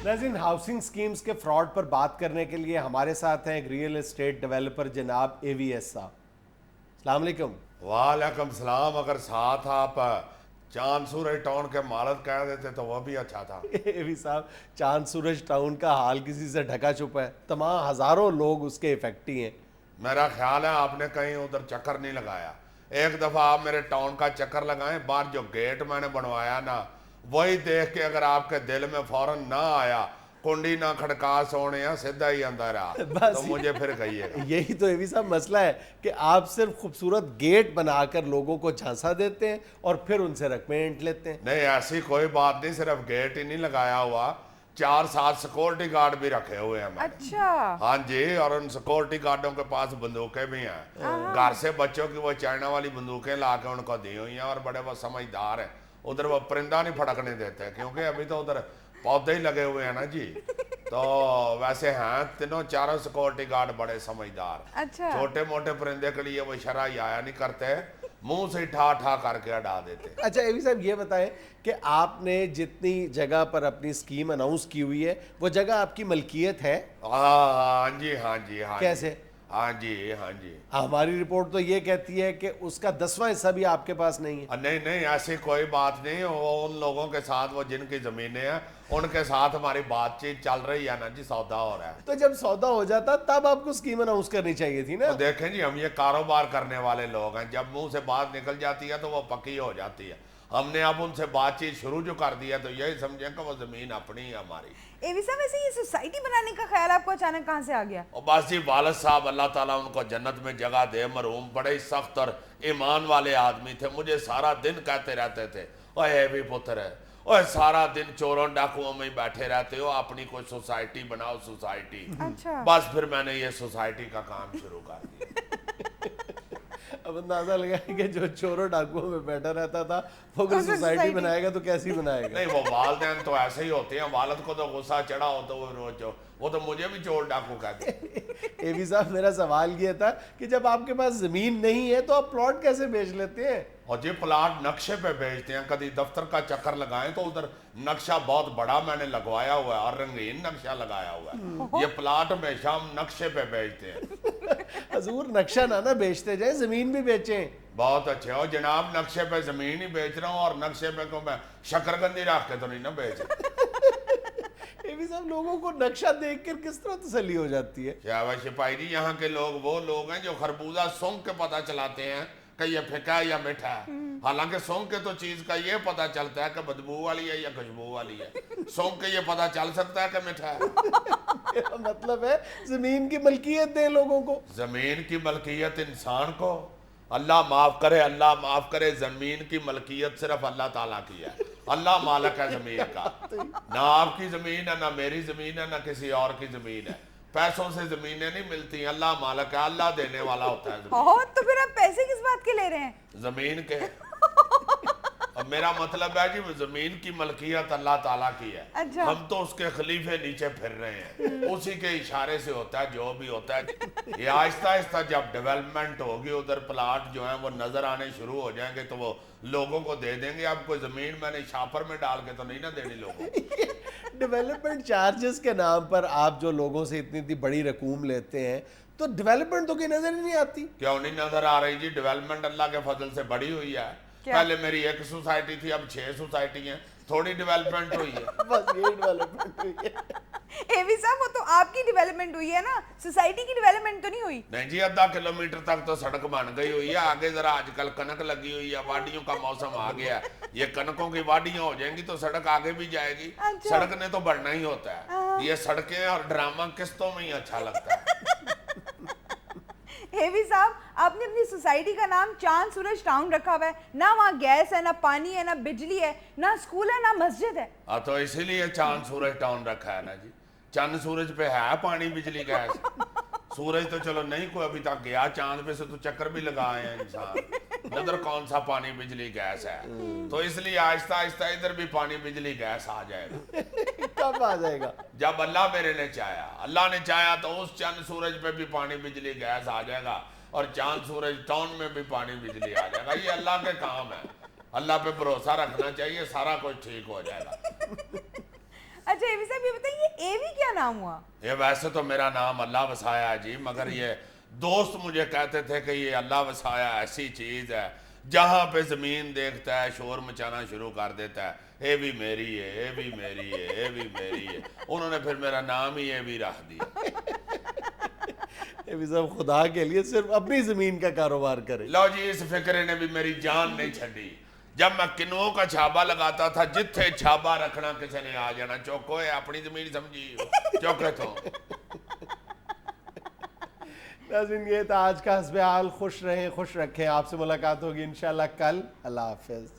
ناظرین، housing schemes کے fraud پر بات کرنے کے لیے ہمارے ساتھ ہیں ایک ریئل اسٹیٹ ڈیولپر جناب اے وی ایس صاحب. السلام علیکم. وعلیکم السلام. اگر ساتھ آپ چاند سورج ٹاؤن کے مالک کہہ دیتے تو وہ بھی اچھا تھا. اے وی صاحب، چاند سورج ٹاؤن کا حال کسی سے ڈھکا چھپا ہے. تمام ہزاروں لوگ اس کے افیکٹی ہیں. میرا خیال ہے آپ نے کہیں ادھر چکر نہیں لگایا. ایک دفعہ آپ میرے ٹاؤن کا چکر لگائیں. باہر جو گیٹ میں نے بنوایا نا، وہی دیکھ کے اگر آپ کے دل میں فوراً نہ آیا، کنڈی نہ کھڑکا سونے سیدھا ہی اندر آ، تو مجھے پھر کہیے گا. یہی تو اے وی صاحب مسئلہ ہے کہ آپ صرف خوبصورت گیٹ بنا کر لوگوں کو جھانسا دیتے ہیں اور پھر ان سے رقمیں اینٹ لیتے ہیں. نہیں، ایسی کوئی بات نہیں. صرف گیٹ ہی نہیں لگایا ہوا، 4-7 سیکورٹی گارڈ بھی رکھے ہوئے ہیں. اچھا. ہاں جی، اور ان سیکورٹی گارڈوں کے پاس بندوقیں بھی ہیں. گھر سے بچوں کی وہ چائنا والی بندوقیں لا کے ان کو دی ہوئی ہیں، اور بڑے وہ سمجھدار ہیں. ادھر وہ پرندہ نہیں پھڑکنے دیتے، کیونکہ ابھی تو ادھر پودے ہی لگے ہوئے ہیں نا جی. تو ویسے ہیں تینوں چاروں سیکورٹی گارڈ بڑے سمجھدار. اچھا. چھوٹے موٹے پرندے کے لیے وہ شرح آیا نہیں کرتے، منہ سے ٹھا ٹھا کر کے اڑا دیتے. اچھا اے وی صاحب، یہ بتائیں کہ آپ نے جتنی جگہ پر اپنی اسکیم اناؤنس کی ہوئی ہے وہ جگہ آپ کی ملکیت ہے؟ ہاں جی، ہاں جی، ہاں. کیسے؟ ہاں جی، ہاں جی. ہماری رپورٹ تو یہ کہتی ہے کہ اس کا 10واں حصہ بھی آپ کے پاس نہیں ہے. نہیں، ایسی کوئی بات نہیں. وہ ان لوگوں کے ساتھ، وہ جن کی زمینیں ہیں ان کے ساتھ ہماری بات چیت چل رہی ہے نا جی. سودا ہو رہا ہے. تو جب سودا ہو جاتا تب آپ کو اسکیم اناؤنس کرنی چاہیے تھی نا. دیکھیں جی، ہم یہ کاروبار کرنے والے لوگ ہیں. جب منہ سے بات نکل جاتی ہے تو وہ پکی ہو جاتی ہے. ہم نے اب ان سے بات چیت شروع جو کر دیا تو یہی سمجھیں کہ وہ زمین اپنی ہے ہماری. اے وی صاحب، ویسے یہ سوسائٹی بنانے کا خیال آپ کو اچانک کہاں سے آ گیا؟ اور بس جی، والد صاحب اللہ تعالیٰ ان کو جنت میں جگہ دے، مرحوم بڑے ہی سخت اور ایمان والے آدمی تھے. مجھے سارا دن کہتے رہتے تھے، اوے بھی پتر ہے، اوے سارا دن چوروں ڈاکوؤں میں ہی بیٹھے رہتے ہو، اپنی کوئی سوسائٹی بناؤ سوسائٹی. اچھا. بس پھر میں نے یہ سوسائٹی کا کام شروع کر دیا. اب اندازہ لگائیں کہ جو چوروں ڈاکوؤں میں بیٹھا رہتا تھا وہ اگر سوسائٹی بنائے گا تو کیسی بنائے گا؟ نہیں، وہ والدین تو ایسے ہی ہوتے ہیں. والد کو تو غصہ چڑھا ہو تو وہ تو مجھے بھی چور ڈاکو کہتے ہیں. اے وی صاحب، میرا سوال یہ تھا کہ جب آپ کے پاس زمین نہیں ہے تو آپ پلاٹ کیسے بیچ لیتے ہیں؟ اور جی پلاٹ نقشے پہ بیچتے ہیں. کبھی دفتر کا چکر لگائیں تو ادھر نقشہ بہت بڑا میں نے لگوایا ہوا ہے، اور رنگین نقشہ لگایا ہوا ہے. یہ پلاٹ ہمیشہ ہم نقشے پہ بیچتے ہیں. حضور، نقشہ نہ بیچتے جائیں، زمین بھی بیچیں. بہت اچھے ہو جناب. نقشے پہ زمین ہی بیچ رہا ہوں، اور نقشے پہ کو میں شکرگندی رکھ کے تو نہیں نہ بیچ رہا. اے وی صاحب، لوگوں کو نقشہ دیکھ کر کس طرح تسلی ہو جاتی ہے؟ شہباز شپائی جی، یہاں کے لوگ وہ لوگ ہیں جو خربوزہ سونگ کے پتہ چلاتے ہیں کہ یہ پھیکا ہے یا میٹھا ہے. حالانکہ سونگ کے تو چیز کا یہ پتہ چلتا ہے کہ بدبو والی ہے یا خوشبو والی ہے. سونگ کے یہ پتہ چل سکتا ہے کہ میٹھا ہے. میرا مطلب ہے زمین کی ملکیت دیں لوگوں کو. زمین کی ملکیت انسان کو، اللہ معاف کرے، اللہ معاف کرے، زمین کی ملکیت صرف اللہ تعالیٰ کی ہے. اللہ مالک ہے زمین کا. نہ آپ کی زمین ہے، نہ میری زمین ہے، نہ کسی اور کی زمین ہے. پیسوں سے زمینیں نہیں ملتی. اللہ مالک ہے، اللہ دینے والا ہوتا ہے زمین. تو پھر آپ پیسے کس بات کے لے رہے ہیں؟ زمین کے. اب میرا مطلب ہے جی، زمین کی ملکیت اللہ تعالیٰ کی ہے. اچھا. ہم تو اس کے خلیفے نیچے پھر رہے ہیں. اسی کے اشارے سے ہوتا ہے جو بھی ہوتا ہے. یہ آہستہ آہستہ جب ڈیولپمنٹ ہوگی، ادھر پلاٹ جو ہیں وہ نظر آنے شروع ہو جائیں گے تو وہ لوگوں کو دے دیں گے. اب کوئی زمین میں نے شاپر میں ڈال کے تو نہیں نہ دینی لوگوں کو. ڈیولپمنٹ چارجز کے نام پر آپ جو لوگوں سے اتنی بڑی رقوم لیتے ہیں تو ڈیولپمنٹ تو کوئی نظر ہی نہیں آتی. کیوں نہیں نظر آ رہی جی؟ ڈیولپمنٹ اللہ کے فضل سے بڑی ہوئی ہے. پہلے میری 1 سوسائٹی تھی، اب 6 سوسائٹی ہیں. تھوڑی ڈیولپمنٹ ہوئی ہے. بس یہ ڈیولپمنٹ ہوئی ہے. اے وی صاحب، وہ تو آپ کی ڈیولپمنٹ ہوئی ہے نا، سوسائٹی کی ڈیولپمنٹ تو نہیں ہوئی. نہیں جی، 0.5 کلومیٹر تک تو سڑک بن گئی ہوئی ہے. آگے ذرا آج کل کنک لگی ہوئی ہے، واڈیوں کا موسم آ گیا ہے. یہ کنکوں کی واڈیاں ہو جائیں گی تو سڑک آگے بھی جائے گی. سڑک نے تو بڑھنا ہی ہوتا ہے. یہ سڑکیں اور ڈرامہ قسطوں میں ہی اچھا لگتا ہے. اے وی صاحب، آپ نے اپنی سوسائٹی کا نام چاند سورج ٹاؤن رکھا ہوا ہے. نہ وہاں گیس ہے، نہ پانی ہے، نہ بجلی ہے، نہ اسکول ہے، نہ مسجد ہے. تو اسی لیے چاند سورج ٹاؤن رکھا ہے نا جی. چاند سورج پہ ہے پانی بجلی گیس. سورج تو چلو نہیں کوئی ابھی تک گیا، چاند پہ سے تو چکر بھی لگائے ہیں انسان. ادھر کون سا پانی بجلی گیس ہے؟ تو اس لیے آہستہ آہستہ ادھر بھی پانی بجلی گیس آ جائے گا. کب آ جائے گا؟ جب اللہ میرے نے چاہا. اللہ نے چاہا تو اس چاند سورج پہ بھی پانی بجلی گیس آ جائے گا، اور چاند سورج ٹاؤن میں بھی پانی بجلی آ جائے گا. یہ اللہ کے کام ہے. اللہ پہ بھروسہ رکھنا چاہیے، سارا کچھ ٹھیک ہو جائے گا. اچھا ایوی صاحب یہ بتائیں یہ ایوی کیا نام ہوا؟ یہ ویسے تو میرا نام اللہ وسایا ہے جی، مگر یہ دوست مجھے کہتے تھے کہ یہ اللہ وسایا ایسی چیز ہے جہاں پہ زمین دیکھتا ہے شور مچانا شروع کر دیتا ہے، اے بھی میری ہے، اے بھی میری ہے، اے بھی میری ہے، انہوں نے پھر میرا نام ہی اے بھی رکھ دیا۔ ایوی صاحب خدا کے لیے صرف اپنی زمین کا کاروبار کرے۔ لو جی اس فکرے نے بھی میری جان نہیں چھڑی، جب میں کنووں کا چھابا لگاتا تھا جتھے چھابا رکھنا کسی نے آ جانا، چوکو ہے اپنی زمین سمجھی چوکے تو۔ ناظرین یہ تھا آج کا حسب حال، خوش رہیں خوش رکھیں، آپ سے ملاقات ہوگی انشاءاللہ کل، اللہ حافظ۔